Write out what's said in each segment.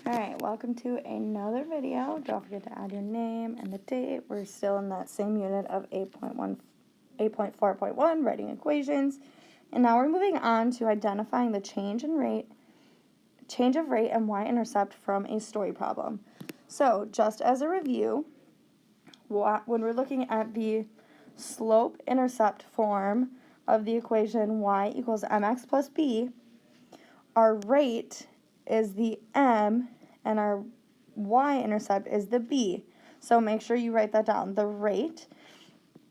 Alright, welcome to another video. Don't forget to add your name and the date. We're still in that same unit of 8.4.1, writing equations. And now we're moving on to identifying the change of rate and y-intercept from a story problem. So, just as a review, when we're looking at the slope-intercept form of the equation y equals mx plus b, our rate is the m and our y-intercept is the b. So make sure you write that down. The rate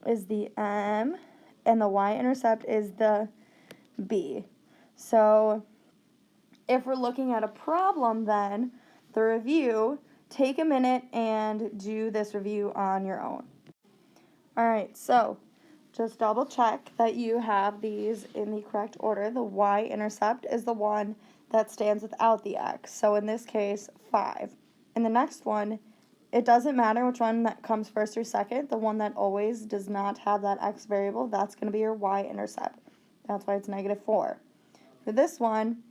is the m and the y-intercept is the b. So if we're looking at a problem then, the review, take a minute and do this review on your own. Alright, so just double check that you have these in the correct order. The y-intercept is the one that stands without the x. So in this case, 5. In the next one, it doesn't matter which one that comes first or second. The one that always does not have that x variable, that's going to be your y-intercept. That's why it's -4. For this one,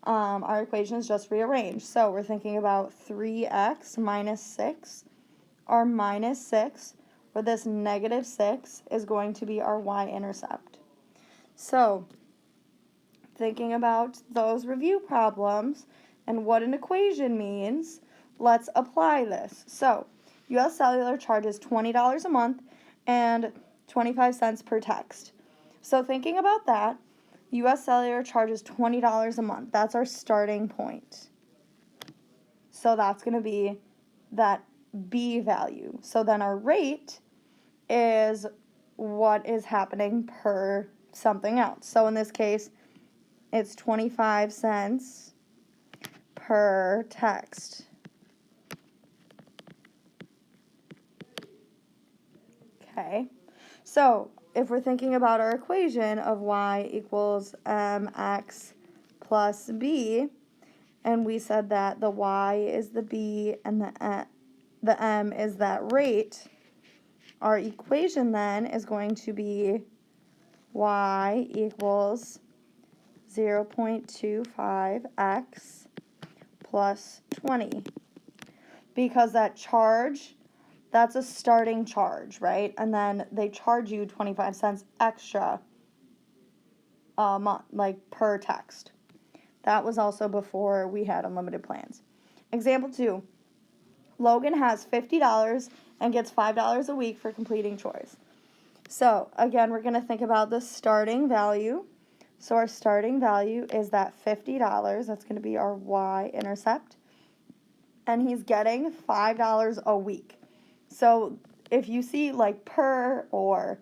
our equation is just rearranged. So we're thinking about 3x minus 6, or minus 6, where this -6 is going to be our y-intercept. So thinking about those review problems and what an equation means, let's apply this. So, U.S. Cellular charges $20 a month and 25 cents per text. So thinking about that, U.S. Cellular charges $20 a month. That's our starting point. So that's going to be that B value. So then our rate is what is happening per something else. So in this case, it's 25 cents per text. Okay, so if we're thinking about our equation of y equals mx plus b, and we said that the y is the b and the m is that rate, our equation then is going to be y equals 0.25x plus 20. Because that charge, that's a starting charge, right? And then they charge you 25 cents extra a month, like per text. That was also before we had unlimited plans. Example 2. Logan has $50 and gets $5 a week for completing chores. So, again, we're going to think about the starting value. So our starting value is that $50. That's going to be our y-intercept. And he's getting $5 a week. So if you see like per or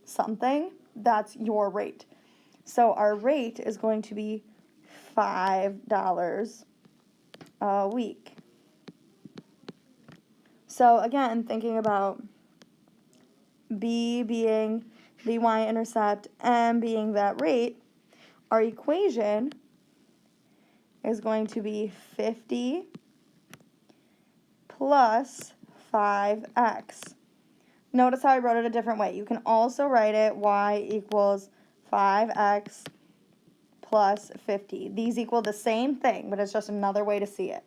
something, that's your rate. So our rate is going to be $5 a week. So again, thinking about B being the y-intercept, m being that rate, our equation is going to be 50 plus 5x. Notice how I wrote it a different way. You can also write it y equals 5x plus 50. These equal the same thing, but it's just another way to see it.